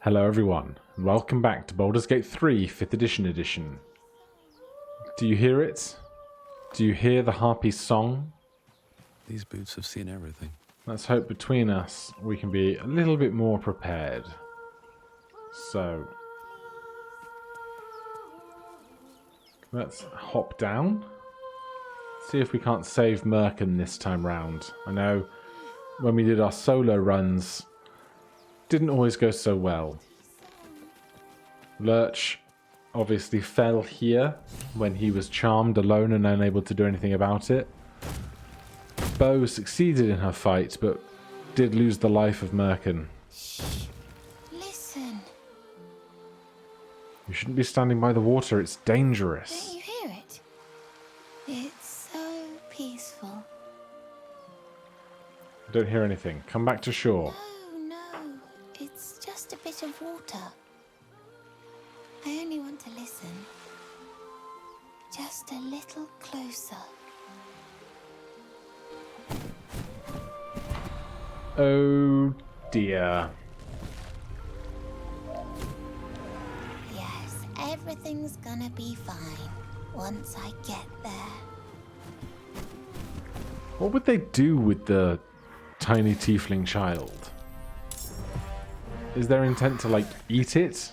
Hello everyone, and welcome back to Baldur's Gate 3 5th edition. Do you hear it? Do you hear the Harpy's song? These boots have seen everything. Let's hope between us we can be a little bit more prepared. So, let's hop down. See if we can't save Merkin this time round. I know when we did our solo runs, didn't always go so well. Lurch obviously fell here when he was charmed alone and unable to do anything about it. Bo succeeded in her fight, but did lose the life of Merkin. Shh. Listen. You shouldn't be standing by the water, it's dangerous. Don't you hear it? It's so peaceful. I don't hear anything. Come back to shore. No. It's just a bit of water. I only want to listen. Just a little closer. Oh dear. Yes, everything's gonna be fine once I get there. What would they do with the tiny tiefling child? Is their intent to, like, eat it?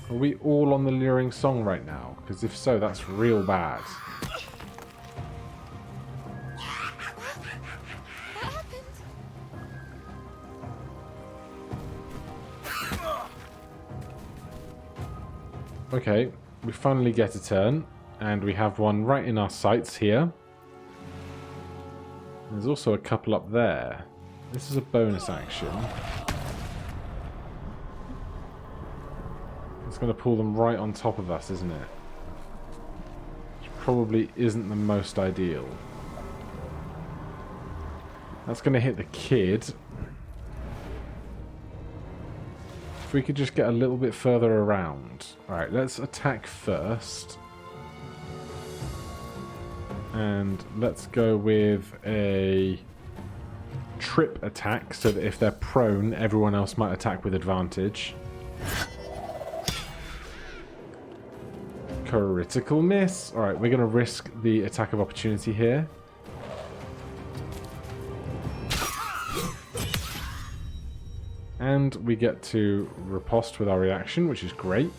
Are we all on the luring song right now? Because if so, that's real bad. What happened? Okay, we finally get a turn, and we have one right in our sights here. There's also a couple up there. This is a bonus action. It's going to pull them right on top of us, isn't it? Which probably isn't the most ideal. That's going to hit the kid. If we could just get a little bit further around. Alright, let's attack first. And let's go with a trip attack so that if they're prone, everyone else might attack with advantage. Critical miss. Alright, we're going to risk the attack of opportunity here. And we get to riposte with our reaction, which is great.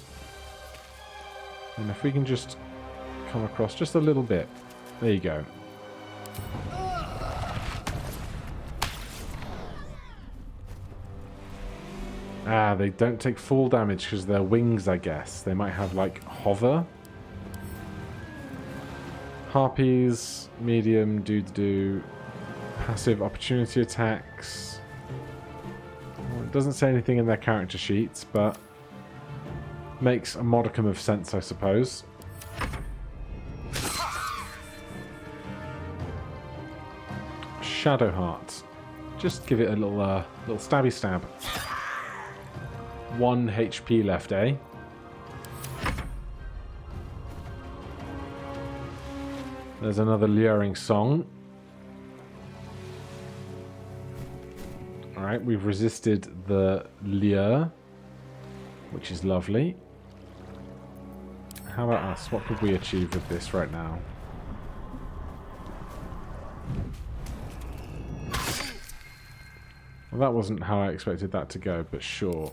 And if we can just come across just a little bit. There you go. Ah, they don't take full damage because they're wings, I guess. They might have, like, hover. Harpies, medium, do passive opportunity attacks. Well, it doesn't say anything in their character sheets, but makes a modicum of sense, I suppose. Shadowheart. Just give it a little stabby stab. 1 HP left, eh? There's another luring song. Alright, we've resisted the lure, which is lovely. How about us? What could we achieve with this right now? Well, that wasn't how I expected that to go, but sure.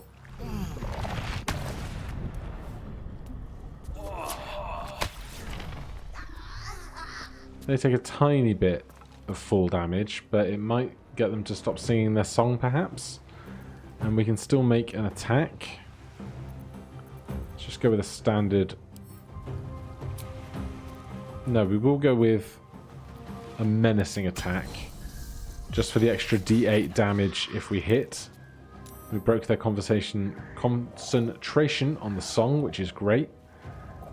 They take a tiny bit of full damage, but it might get them to stop singing their song, perhaps. And we can still make an attack. Let's just go with a standard... No, we will go with a menacing attack. Just for the extra D8 damage if we hit. We broke their concentration on the song, which is great.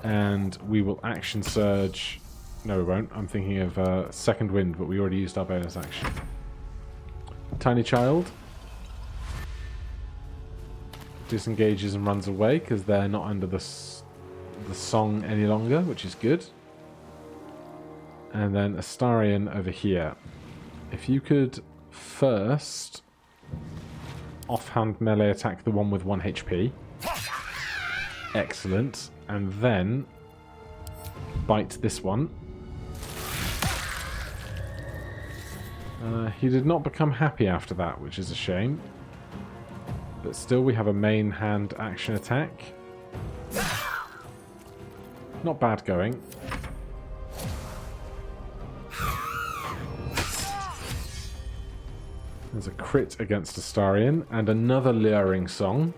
And we will action surge... No, we won't. I'm thinking of second wind, but we already used our bonus action. Tiny child disengages and runs away because they're not under the song any longer, which is good. And then Astarion over here. If you could first offhand melee attack the one with 1 HP. Excellent. And then bite this one. He did not become happy after that, which is a shame. But still, we have a main hand action attack. Not bad going. There's a crit against Astarion, and another luring song.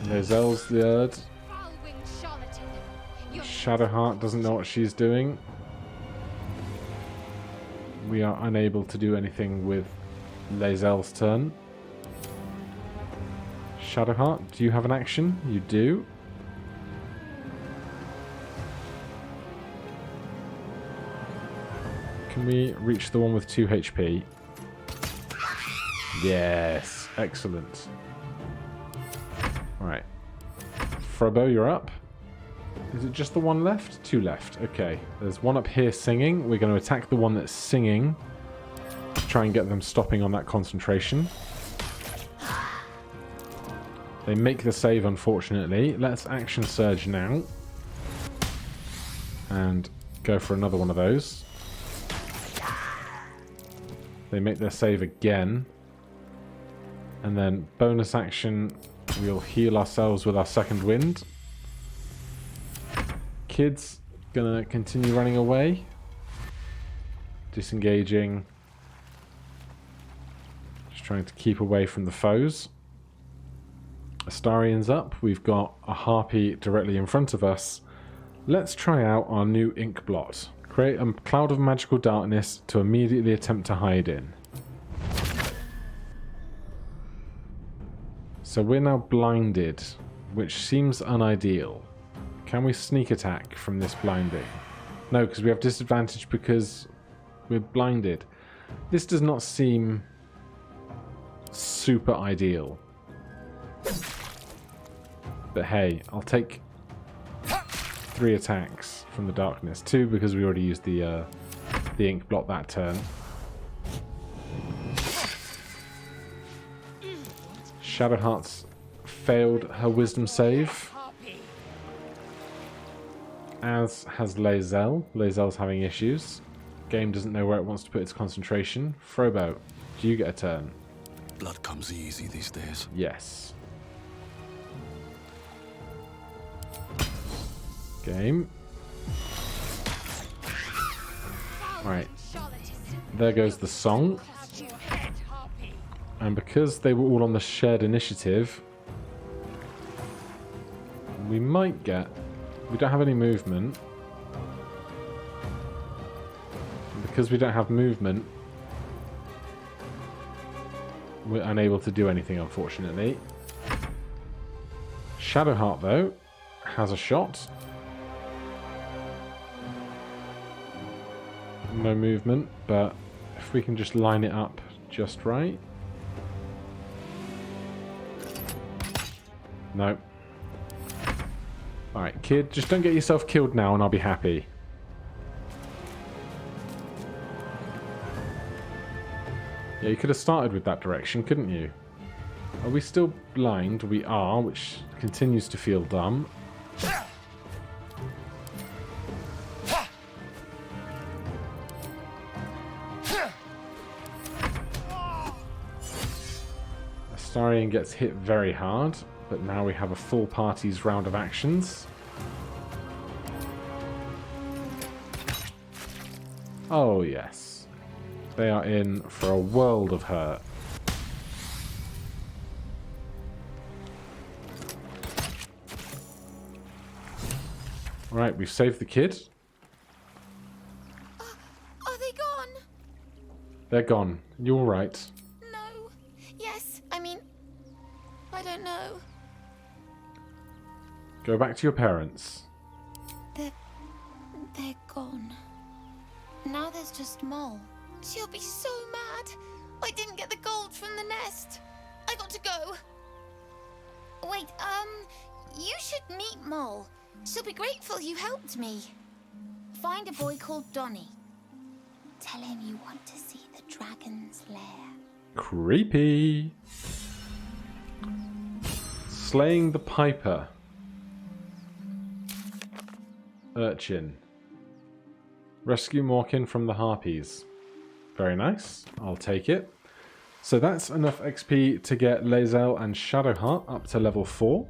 Lae'zel's lured. Shadowheart doesn't know what she's doing. We are unable to do anything with Lae'zel's turn. Shadowheart, do you have an action? You do. Can we reach the one with 2 HP? Yes, excellent. Alright. Frobo, you're up. Is it just the one left? 2 left. Okay. There's one up here singing. We're going to attack the one that's singing. Try and get them stopping on that concentration. They make the save, unfortunately. Let's action surge now. And go for another one of those. They make their save again. And then bonus action, we'll heal ourselves with our second wind. Kid's gonna continue running away. Disengaging. Just trying to keep away from the foes. Astarion's up. We've got a Harpy directly in front of us. Let's try out our new ink blot. Create a cloud of magical darkness to immediately attempt to hide in. So we're now blinded, which seems unideal. Can we sneak attack from this blinding? No, because we have disadvantage because we're blinded. This does not seem super ideal. But hey, I'll take 3 attacks from the darkness. 2 because we already used the ink blot that turn. Shadowheart's failed her wisdom save. As has Lae'zel. Lae'zel's having issues. Game doesn't know where it wants to put its concentration. Frobo, do you get a turn? Blood comes easy these days. Yes. Game. Right. There goes the song. And because they were all on the shared initiative, we might get... We don't have any movement. And because we don't have movement, we're unable to do anything, unfortunately. Shadowheart, though, has a shot. No movement, but if we can just line it up just right. No. Alright, kid, just don't get yourself killed now and I'll be happy. Yeah, you could have started with that direction, couldn't you? Are we still blind? We are, which continues to feel dumb. Astarion gets hit very hard. But now we have a full party's round of actions. Oh yes. They are in for a world of hurt. Right, we've saved the kid. Are they gone? They're gone. You're all right. No. Yes, I mean, I don't know. Go back to your parents. They're gone. Now there's just Mole. She'll be so mad. I didn't get the gold from the nest. I got to go. Wait, you should meet Mole. She'll be grateful you helped me. Find a boy called Donny. Tell him you want to see the dragon's lair. Creepy. Slaying the Piper. Urchin. Rescue Morkin from the Harpies. Very nice. I'll take it. So that's enough XP to get Lae'zel and Shadowheart up to level 4.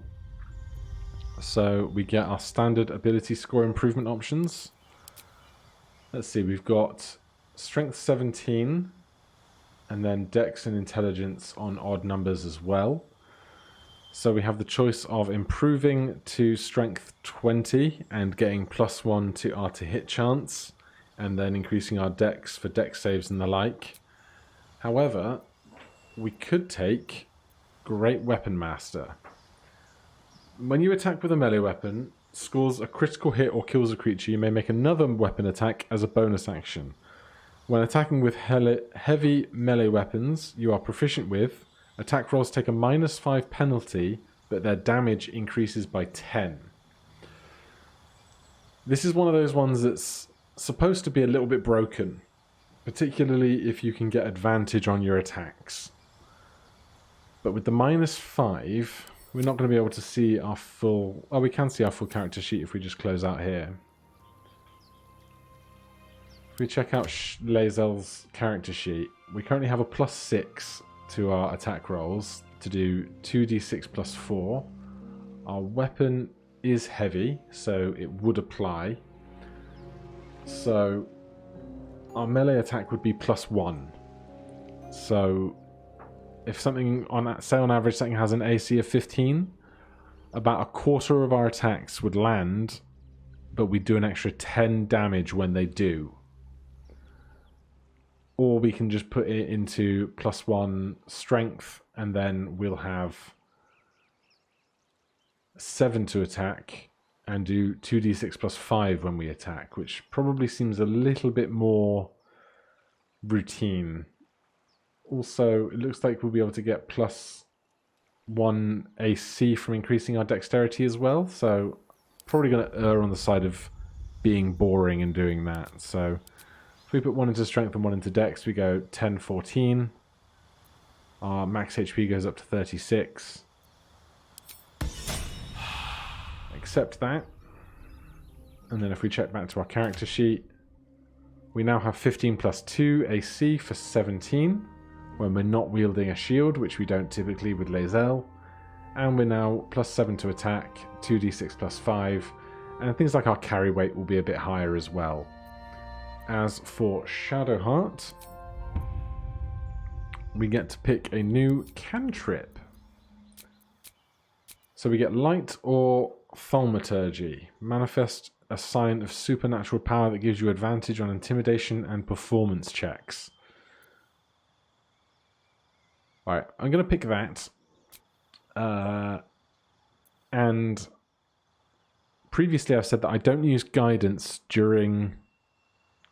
So we get our standard ability score improvement options. Let's see, we've got Strength 17 and then Dex and Intelligence on odd numbers as well. So we have the choice of improving to Strength 20 and getting +1 to our to hit chance, and then increasing our Dex for Dex saves and the like. However, we could take Great Weapon Master. When you attack with a melee weapon, scores a critical hit or kills a creature, you may make another weapon attack as a bonus action. When attacking with heavy melee weapons you are proficient with, attack rolls take a -5 penalty, but their damage increases by 10. This is one of those ones that's supposed to be a little bit broken, particularly if you can get advantage on your attacks. But with the -5, we're not going to be able to see our full... Oh, we can see our full character sheet if we just close out here. If we check out Lae'zel's character sheet, we currently have a +6 to our attack rolls to do 2d6 + 4. Our weapon is heavy, so it would apply. So our melee attack would be +1. So if something, say on average, something has an AC of 15, about a quarter of our attacks would land, but we do an extra 10 damage when they do. Or we can just put it into +1 strength, and then we'll have 7 to attack, and do 2d6 + 5 when we attack, which probably seems a little bit more routine. Also, it looks like we'll be able to get +1 AC from increasing our dexterity as well, so probably going to err on the side of being boring and doing that. So if we put 1 into strength and 1 into dex, we go 10, 14. Our max HP goes up to 36. Accept that. And then if we check back to our character sheet, we now have 15 + 2 AC for 17 when we're not wielding a shield, which we don't typically with Lae'zel. And we're now +7 to attack, 2d6 + 5. And things like our carry weight will be a bit higher as well. As for Shadowheart, we get to pick a new cantrip. So we get Light or Thaumaturgy. Manifest a sign of supernatural power that gives you advantage on intimidation and performance checks. Alright, I'm going to pick that. And previously I've said that I don't use guidance during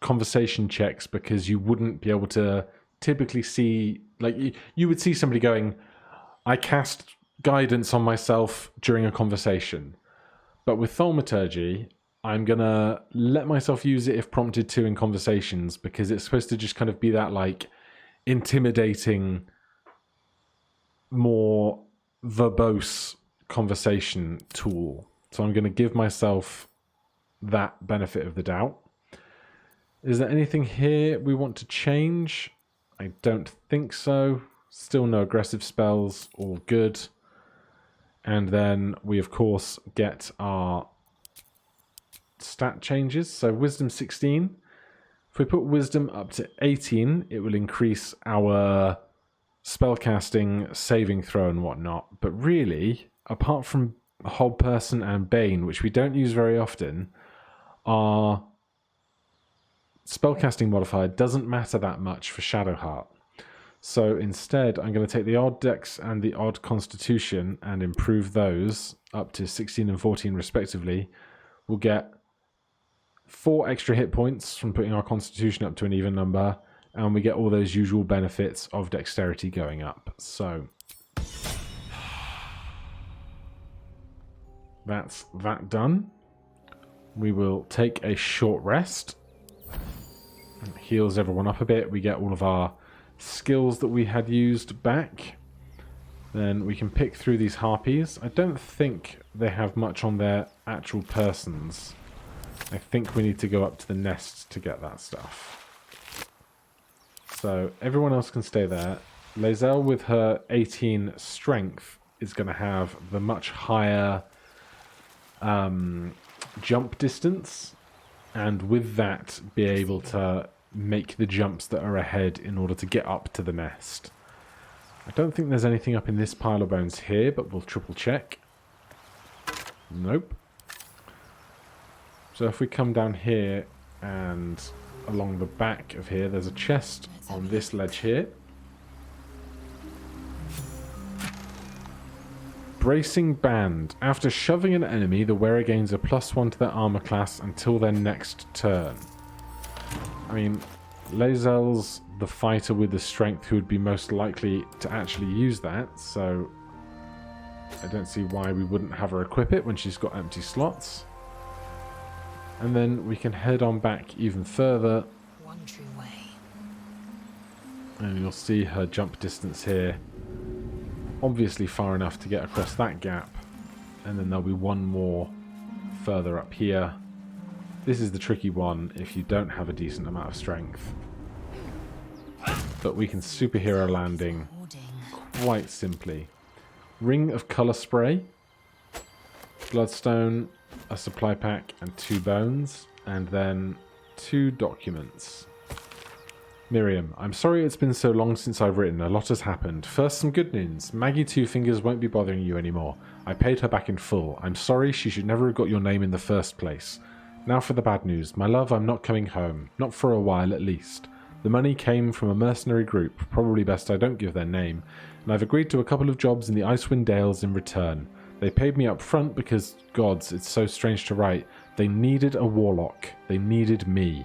conversation checks because you wouldn't be able to typically see, like you would see somebody going, I cast guidance on myself during a conversation. But with Thaumaturgy, I'm going to let myself use it if prompted to in conversations, because it's supposed to just kind of be that like intimidating, more verbose conversation tool. So I'm going to give myself that benefit of the doubt. Is there anything here we want to change? I don't think so. Still no aggressive spells, all good. And then we of course get our stat changes. So Wisdom 16. If we put Wisdom up to 18, it will increase our spellcasting, saving throw and whatnot. But really, apart from Hold Person and Bane, which we don't use very often, our spellcasting modifier doesn't matter that much for Shadowheart. So instead, I'm going to take the odd Dex and the odd Constitution and improve those up to 16 and 14 respectively. We'll get 4 extra hit points from putting our Constitution up to an even number, and we get all those usual benefits of Dexterity going up. So that's that done. we will take a short rest. It heals everyone up a bit. We get all of our skills that we had used back. Then we can pick through these harpies. I don't think they have much on their actual persons. I think we need to go up to the nest to get that stuff. So everyone else can stay there. Lae'zel with her 18 strength is going to have the much higher jump distance, and with that be able to make the jumps that are ahead in order to get up to the nest. I don't think there's anything up in this pile of bones here, but we'll triple check. Nope. So if we come down here and along the back of here, there's a chest on this ledge here. Bracing Band. After shoving an enemy, the wearer gains a +1 to their armor class until their next turn. I mean, Lae'zel's the fighter with the strength who would be most likely to actually use that, so I don't see why we wouldn't have her equip it when she's got empty slots. And then we can head on back even further. One true way. And you'll see her jump distance here. Obviously far enough to get across that gap. And then there'll be one more further up here. This is the tricky one if you don't have a decent amount of strength. But we can superhero landing quite simply. Ring of Colour Spray, Bloodstone, a supply pack, and 2 bones, and then 2 documents. Miriam, I'm sorry it's been so long since I've written. A lot has happened. First, some good news. Maggie Two Fingers won't be bothering you anymore. I paid her back in full. I'm sorry, she should never have got your name in the first place. Now for the bad news. My love, I'm not coming home. Not for a while, at least. The money came from a mercenary group, probably best I don't give their name, and I've agreed to a couple of jobs in the Icewind Dales in return. They paid me up front because, gods, it's so strange to write, they needed a warlock. They needed me.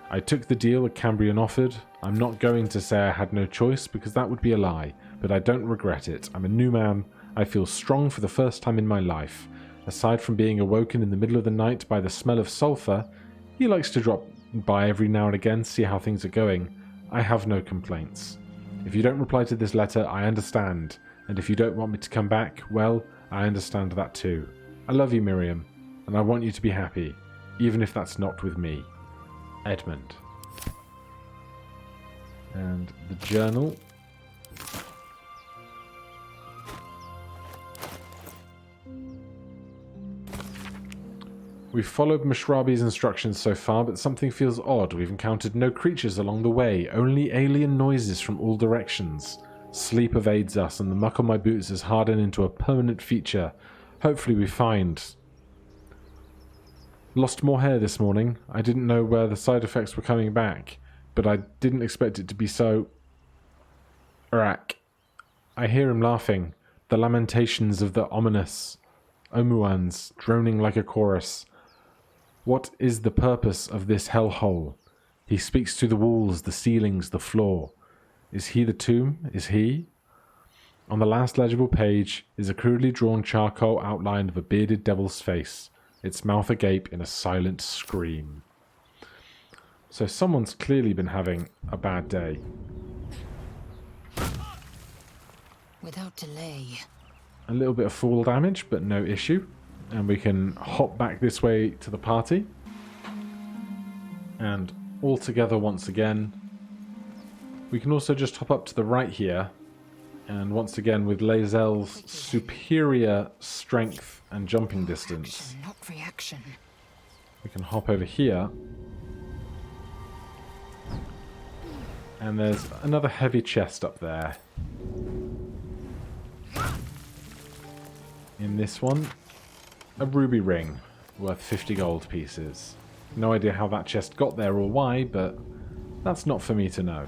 I took the deal that Cambrian offered. I'm not going to say I had no choice because that would be a lie, but I don't regret it. I'm a new man. I feel strong for the first time in my life. Aside from being awoken in the middle of the night by the smell of sulphur, he likes to drop by every now and again, see how things are going. I have no complaints. If you don't reply to this letter, I understand. And if you don't want me to come back, well, I understand that too. I love you, Miriam, and I want you to be happy, even if that's not with me. Edmund. And the journal. We've followed Mishrabi's instructions so far, but something feels odd. We've encountered no creatures along the way, only alien noises from all directions. Sleep evades us, and the muck on my boots has hardened into a permanent feature. Hopefully we find... Lost more hair this morning. I didn't know where the side effects were coming back, but I didn't expect it to be so... Rack. I hear him laughing. The lamentations of the ominous Omuans droning like a chorus. What is the purpose of this hellhole? He speaks to the walls, the ceilings, the floor. Is he the tomb? Is he? On the last legible page is a crudely drawn charcoal outline of a bearded devil's face, its mouth agape in a silent scream. So someone's clearly been having a bad day. Without delay. A little bit of fall damage, but no issue. And we can hop back this way to the party. And all together once again. We can also just hop up to the right here. And once again, with Lae'zel's superior strength and jumping distance, Action, not reaction. we can hop over here. And there's another heavy chest up there. In this one, a ruby ring worth 50 gold pieces. No idea how that chest got there or why, but that's not for me to know.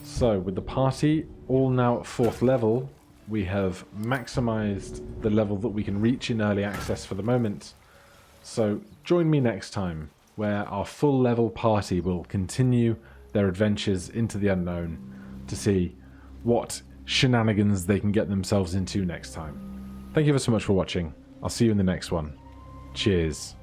So, with the party all now at 4th level, we have maximized the level that we can reach in early access for the moment. So, join me next time, where our full level party will continue their adventures into the unknown to see what shenanigans they can get themselves into next time. Thank you ever so much for watching. I'll see you in the next one. Cheers.